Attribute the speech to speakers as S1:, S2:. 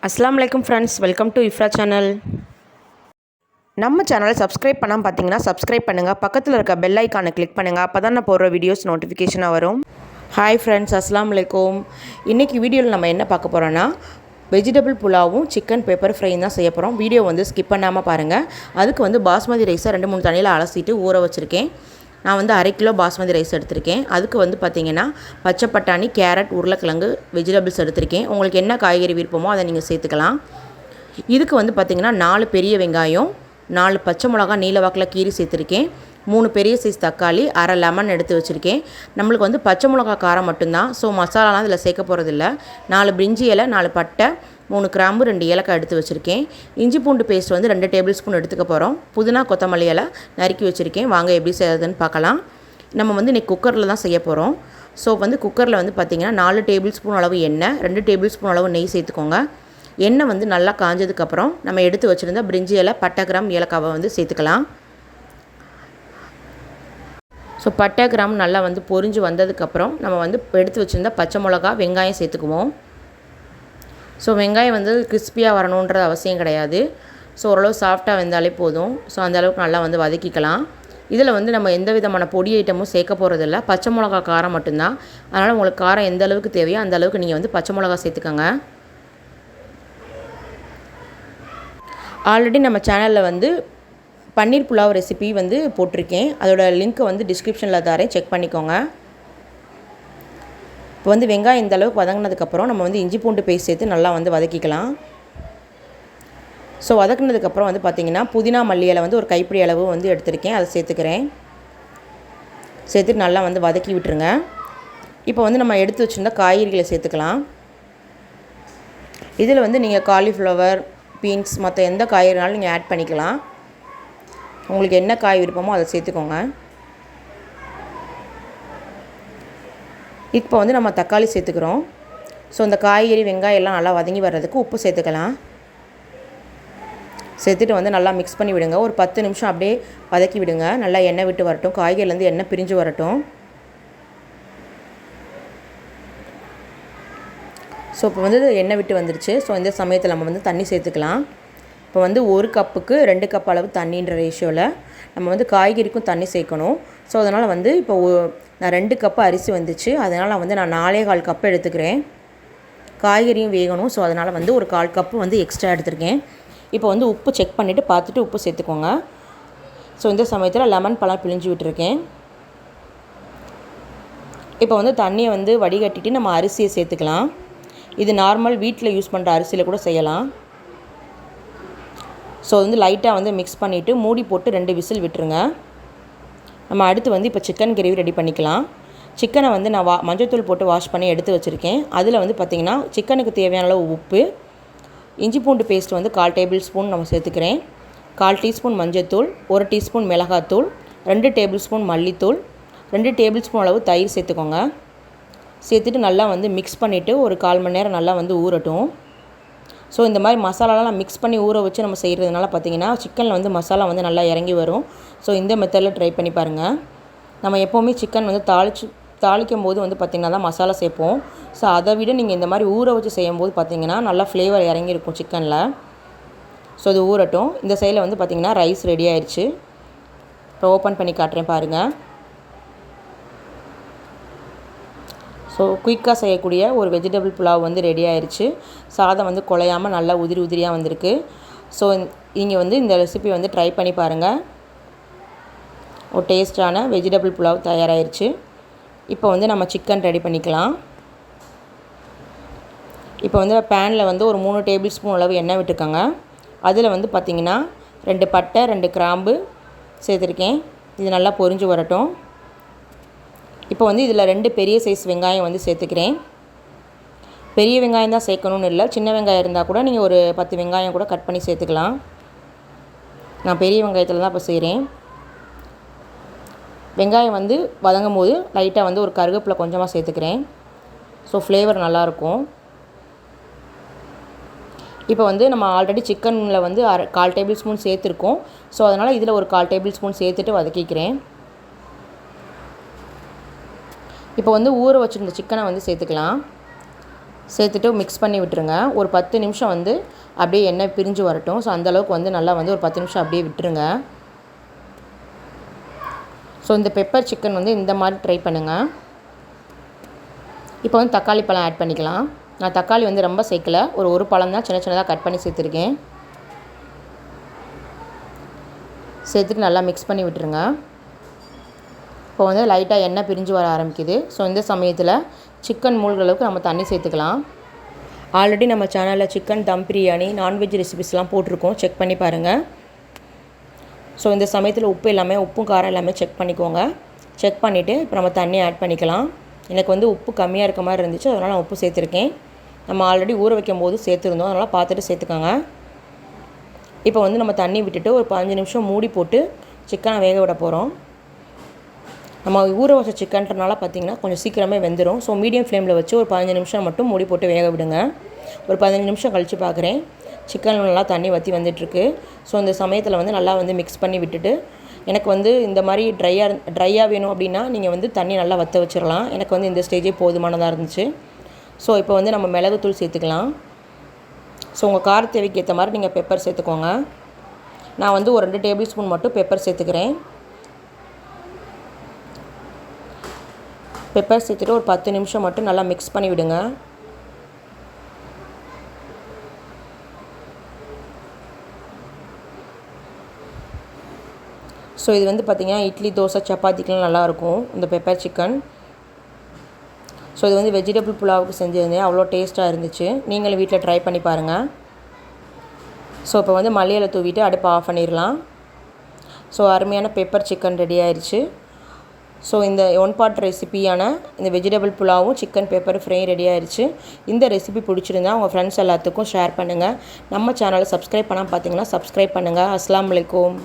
S1: अस्सलाम वालेकुम friends, welcome to Ifra channel. நம்ம சேனலை சப்ஸ்கிரைப் பண்ணாமல் பார்த்தீங்கன்னா சப்ஸ்கிரைப் பண்ணுங்கள். பக்கத்தில் இருக்க பெல் ஐக்கானை கிளிக் பண்ணுங்கள். அப்போ தான் நான் போடுற வீடியோஸ் நோட்டிஃபிகேஷனாக வரும். ஹாய் ஃப்ரெண்ட்ஸ், அஸ்ஸலாமு அலைக்கும். இன்றைக்கி வீடியோவில் நம்ம என்ன பார்க்க போகிறோன்னா வெஜிடபிள் புலாவும் சிக்கன் பெப்பர் ஃப்ரையும் தான் செய்ய போகிறோம். வீடியோ ஸ்கிப் பண்ணாமல் பாருங்கள். அதுக்கு பாஸ்மதி ரைஸை 2-3 தண்ணியில் அலசிட்டு ஊற வச்சுருக்கேன். நான் 1/2 கிலோ பாஸ்மதி ரைஸ் எடுத்திருக்கேன். அதுக்கு பார்த்திங்கன்னா பச்சை பட்டாணி, கேரட், உருளைக்கிழங்கு, வெஜிடபிள்ஸ் எடுத்திருக்கேன். உங்களுக்கு என்ன காய்கறி விருப்பமோ அதை நீங்கள் சேர்த்துக்கலாம். இதுக்கு பார்த்திங்கன்னா 4 பெரிய வெங்காயம், 4 பச்சை மிளகா நீல வாக்கில் கீரி சேர்த்துருக்கேன். 3 பெரிய சைஸ் தக்காளி, அரை லெமன் எடுத்து வச்சுருக்கேன். நம்மளுக்கு பச்சை மிளகா காரம் மட்டும்தான். ஸோ மசாலாலாம் இதில் சேர்க்க போகிறதில்ல. 4 பிரிஞ்சி இலை, 4 பட்டை, 3 கிராம்பு, 2 ஏலக்காய் எடுத்து வச்சுருக்கேன். இஞ்சி பூண்டு பேஸ்ட் 2 டேபிள் ஸ்பூன் எடுத்துக்க போகிறோம். புதினா கொத்தமல்லி இலை நறுக்கி வச்சுருக்கேன். வாங்க எப்படி செய்யறதுன்னு பார்க்கலாம். நம்ம இன்றைக்கி குக்கரில் தான் செய்ய போகிறோம். ஸோ குக்கரில் பார்த்திங்கன்னா 4 டேபிள் ஸ்பூன் அளவு எண்ணெய், 2 டேபிள் ஸ்பூன் அளவு நெய் சேர்த்துக்கோங்க. எண்ணெய் நல்லா காஞ்சதுக்கப்புறம் நம்ம எடுத்து வச்சுருந்த பிரிஞ்சி இலை, பட்டை, கிராம்பு, ஏலக்காவை சேர்த்துக்கலாம். ஸோ பட்டை, கிராம்பு நல்லா பொரிஞ்சு வந்ததுக்கப்புறம் நம்ம எடுத்து வச்சுருந்த பச்சை மிளகா, வெங்காயம் சேர்த்துக்குவோம். ஸோ வெங்காயம் கிறிஸ்பியாக வரணுன்றது அவசியம் கிடையாது. ஸோ ஓரளவு சாஃப்டாக வெந்தாலே போதும். ஸோ அந்தளவுக்கு நல்லா வதக்கிக்கலாம். இதில் நம்ம எந்த விதமான பொடி ஐட்டமும் சேர்க்க போகிறதில்ல. பச்சை மிளகா காரம் மட்டும்தான். அதனால் உங்களுக்கு காரம் எந்த அளவுக்கு தேவையோ அந்த அளவுக்கு நீங்கள் பச்சை மிளகா சேர்த்துக்கோங்க. ஆல்ரெடி நம்ம சேனலில் பன்னீர் புலாவ் ரெசிபி போட்டிருக்கேன். அதோட லிங்க்கை டிஸ்கிரிப்ஷனில் தரேன், செக் பண்ணிக்கோங்க. இப்போ வெங்காயம் இந்த அளவுக்கு வதங்கினதுக்கப்புறம் நம்ம இஞ்சி பூண்டு பேஸ்ட் சேர்த்து நல்லா வதக்கிக்கலாம். ஸோ வதக்கினதுக்கப்புறம் பார்த்திங்கன்னா புதினா மல்லி இலை ஒரு கைப்பிடி அளவு எடுத்திருக்கேன். அதை சேர்த்துக்கிறேன். சேர்த்துட்டு நல்லா வதக்கி விட்டுருங்க. இப்போ நம்ம எடுத்து வச்சுருந்த காய்கறிகளை சேர்த்துக்கலாம். இதில் நீங்கள் காலிஃப்ளவர், பீன்ஸ், மற்ற எந்த காய்கறினாலும் நீங்கள் ஆட் பண்ணிக்கலாம். உங்களுக்கு என்ன காய் விருப்பமோ அதை சேர்த்துக்கோங்க. இப்போ நம்ம தக்காளி சேர்த்துக்கிறோம். ஸோ இந்த காய்கறி, வெங்காயம் எல்லாம் நல்லா வதங்கி வர்றதுக்கு உப்பு சேர்த்துக்கலாம். சேர்த்துட்டு நல்லா மிக்ஸ் பண்ணி விடுங்க. ஒரு 10 நிமிஷம் அப்படியே வதக்கி விடுங்க. நல்லா எண்ணெய் விட்டு வரட்டும். காய்கறிலேருந்து எண்ணெய் பிரிஞ்சு வரட்டும். ஸோ இப்போ எண்ணெய் விட்டு வந்துருச்சு. ஸோ இந்த சமயத்தில் நம்ம தண்ணி சேர்த்துக்கலாம். இப்போ 1 கப்புக்கு 2 கப் அளவு தண்ணின்ற ரேஷியோவில் நம்ம காய்கறிக்கும் தண்ணி சேர்க்கணும். ஸோ அதனால் இப்போ நான் 2 கப்பு அரிசி வந்துச்சு. அதனால் நான் 4.25 கப்பு எடுத்துக்கிறேன். காய்கறியும் வேகணும். ஸோ அதனால் ஒரு 1/4 கப்பு எக்ஸ்ட்ரா எடுத்துருக்கேன். இப்போ உப்பு செக் பண்ணிவிட்டு பார்த்துட்டு உப்பு சேர்த்துக்கோங்க. ஸோ இந்த சமயத்தில் லெமன் பழம் பிழிஞ்சு விட்டுருக்கேன். இப்போ தண்ணியை வடிகட்டிட்டு நம்ம அரிசியை சேர்த்துக்கலாம். இது நார்மல் வீட்டில் யூஸ் பண்ணுற அரிசியில் கூட செய்யலாம். ஸோ லைட்டாக மிக்ஸ் பண்ணிவிட்டு மூடி போட்டு 2 விசில் விட்டுருங்க. நம்ம அடுத்து இப்போ சிக்கன் கிரேவி ரெடி பண்ணிக்கலாம். சிக்கனை நான் மஞ்சள்தூள் போட்டு வாஷ் பண்ணி எடுத்து வச்சுருக்கேன். அதில் பார்த்திங்கன்னா சிக்கனுக்கு தேவையான அளவு உப்பு, இஞ்சி பூண்டு பேஸ்ட் 1/4 டேபிள் ஸ்பூன் நம்ம சேர்த்துக்கிறேன். 1/4 டீஸ்பூன் மஞ்சள்தூள், 1 டீஸ்பூன் மிளகாத்தூள், 2 டேபிள் ஸ்பூன் மல்லித்தூள், 2 டேபிள் ஸ்பூன் அளவு தயிர் சேர்த்துக்கோங்க. சேர்த்துட்டு நல்லா மிக்ஸ் பண்ணிவிட்டு ஒரு 1/4 மணி நேரம் நல்லா ஊறட்டும். ஸோ இந்த மாதிரி மசாலாலாம் மிக்ஸ் பண்ணி ஊற வச்சு நம்ம செய்கிறதுனால பார்த்திங்கன்னா சிக்கனில் மசாலா நல்லா இறங்கி வரும். ஸோ இந்த மெத்தடில் ட்ரை பண்ணி பாருங்கள். நம்ம எப்போவுமே சிக்கன் தாளிக்கும் போது பார்த்திங்கன்னா தான் மசாலா சேர்ப்போம். ஸோ அதை விட நீங்கள் இந்த மாதிரி ஊற வச்சு செய்யும்போது பார்த்திங்கன்னா நல்லா ஃப்ளேவர் இறங்கியிருக்கும் சிக்கனில். ஸோ இது ஊறட்டும். இந்த சைடில் பார்த்திங்கன்னா ரைஸ் ரெடி ஆயிடுச்சு. இப்போ ஓப்பன் பண்ணி காட்டுறேன் பாருங்கள். ஸோ குயிக்காக செய்யக்கூடிய ஒரு வெஜிடபிள் புலாவ் ரெடி ஆயிடுச்சு. சாதம் குழையாமல் நல்லா உதிரியாக வந்திருக்கு. ஸோ நீங்கள் இந்த ரெசிபி ட்ரை பண்ணி பாருங்கள். ஒரு டேஸ்டான வெஜிடபிள் புலாவ் தயாராகிருச்சு. இப்போ நம்ம சிக்கன் ரெடி பண்ணிக்கலாம். இப்போ பேனில் ஒரு 3 டேபிள் ஸ்பூன் அளவு எண்ணெய் விட்டுருக்காங்க. அதில் பார்த்திங்கன்னா 2 பட்டை, 2 கிராம்பு சேர்த்துருக்கேன். இது நல்லா பொரிஞ்சு வரட்டும். இப்போ இதில் 2 பெரிய சைஸ் வெங்காயம் சேர்த்துக்கிறேன். பெரிய வெங்காயம் தான் சேர்க்கணும்னு இல்லை. சின்ன வெங்காயம் இருந்தால் கூட நீங்கள் ஒரு 10 வெங்காயம் கூட கட் பண்ணி சேர்த்துக்கலாம். நான் பெரிய வெங்காயத்தில் தான் இப்போ செய்கிறேன். வெங்காயம் வதங்கும் போது லைட்டாக ஒரு கருவேப்பிலை கொஞ்சமாக சேர்த்துக்கிறேன். ஸோ ஃப்ளேவர் நல்லாயிருக்கும். இப்போ நம்ம ஆல்ரெடி சிக்கனில் 1/4 டேபிள் ஸ்பூன் சேர்த்துருக்கோம். ஸோ அதனால் இதில் ஒரு 1/4 டேபிள் ஸ்பூன் சேர்த்துட்டு வதக்கிக்கிறேன். இப்போ ஊற வச்சுருந்த சிக்கனை சேர்த்துக்கலாம். சேர்த்துட்டு மிக்ஸ் பண்ணி விட்டுருங்க. ஒரு 10 நிமிஷம் வந்து அப்படியே எண்ணெய் பிரிஞ்சு வரட்டும். ஸோ அந்தளவுக்கு வந்து நல்லா வந்து ஒரு 10 நிமிஷம் அப்படியே விட்டுருங்க. ஸோ இந்த பெப்பர் சிக்கன் வந்து இந்த மாதிரி ட்ரை பண்ணுங்கள். இப்போ வந்து தக்காளி பழம் ஆட் பண்ணிக்கலாம். நான் தக்காளி வந்து ரொம்ப சேர்க்கல, ஒரு பழம் தான் சின்ன சின்னதாக கட் பண்ணி சேர்த்துருக்கேன். சேர்த்துட்டு நல்லா மிக்ஸ் பண்ணி விட்டுருங்க. இப்போ வந்து லைட்டாக எண்ணெய் பிரிஞ்சு வர ஆரம்பிக்குது. ஸோ இந்த சமயத்தில் சிக்கன் மூழ்கிற அளவுக்கு நம்ம தண்ணி சேர்த்துக்கலாம். ஆல்ரெடி நம்ம சேனலில் சிக்கன் தம் பிரியாணி, நான்வெஜ் ரெசிபிஸ்லாம் போட்டிருக்கோம், செக் பண்ணி பாருங்கள். ஸோ இந்த சமயத்தில் உப்பும் காரம் எல்லாமே செக் பண்ணிக்கோங்க. செக் பண்ணிவிட்டு இப்போ நம்ம தண்ணி ஆட் பண்ணிக்கலாம். எனக்கு வந்து உப்பு கம்மியாக இருக்க மாதிரி இருந்துச்சு, அதனால் நான் உப்பு சேர்த்துருக்கேன். நம்ம ஆல்ரெடி ஊற வைக்கும் போது சேர்த்துருந்தோம், அதனால் பார்த்துட்டு சேர்த்துக்கோங்க. இப்போ வந்து நம்ம தண்ணி விட்டுட்டு ஒரு 15 நிமிஷம் மூடி போட்டு சிக்கனை வேக விட போகிறோம். நம்ம ஊற வச்ச சிக்கன்றனால பார்த்திங்கன்னா கொஞ்சம் சீக்கிரமே வெந்துடும். ஸோ மீடியம் ஃப்ளேமில் வச்சு ஒரு 15 நிமிஷம் மட்டும் மூடி போட்டு வேக விடுங்க. ஒரு 15 நிமிஷம் கழித்து பார்க்குறேன், சிக்கன் நல்லா தண்ணி வற்றி வந்துட்டுருக்கு. ஸோ இந்த சமயத்தில் வந்து நல்லா வந்து மிக்ஸ் பண்ணி விட்டுட்டு, எனக்கு வந்து இந்த மாதிரி ட்ரையாக வேணும் அப்படின்னா நீங்கள் வந்து தண்ணி நல்லா வற்ற வச்சிடலாம். எனக்கு வந்து இந்த ஸ்டேஜே போதுமானதாக இருந்துச்சு. ஸோ இப்போ வந்து நம்ம மிளகுத்தூள் சேர்த்துக்கலாம். ஸோ உங்கள் கார தேவைக்கு ஏற்ற மாதிரி நீங்கள் பெப்பர் சேர்த்துக்கோங்க. நான் வந்து ஒரு 2 டேபிள் ஸ்பூன் மட்டும் பெப்பர் சேர்த்துக்கிறேன். பெப்பர் சேர்த்துட்டு ஒரு 10 நிமிஷம் மட்டும் நல்லா மிக்ஸ் பண்ணி விடுங்க. ஸோ இது வந்து பார்த்திங்கன்னா இட்லி, தோசை, சப்பாத்திக்கெலாம் நல்லாயிருக்கும் இந்த பெப்பர் சிக்கன். ஸோ இது வந்து வெஜிடபிள் புலாவுக்கு செஞ்சுருந்தேன், அவ்வளோ டேஸ்ட்டாக இருந்துச்சு. நீங்களும் வீட்டில் ட்ரை பண்ணி பாருங்கள். ஸோ இப்போ வந்து மல்லி இலை தூவிட்டு அடுப்பை ஆஃப் பண்ணிடலாம். ஸோ அருமையான பெப்பர் சிக்கன் ரெடி ஆயிடுச்சு. ஸோ இந்த 1 பார்ட் ரெசிபியான இந்த வெஜிடபிள் புலாவும் சிக்கன் பெப்பர் ஃப்ரையும் ரெடி ஆயிடுச்சு. இந்த ரெசிபி பிடிச்சிருந்தா உங்கள் ஃப்ரெண்ட்ஸ் எல்லாத்துக்கும் ஷேர் பண்ணுங்கள். நம்ம சேனலை சப்ஸ்கிரைப் பண்ணாமல் பார்த்தீங்கன்னா சப்ஸ்கிரைப் பண்ணுங்கள். அஸ்ஸலாமு அலைக்கும்.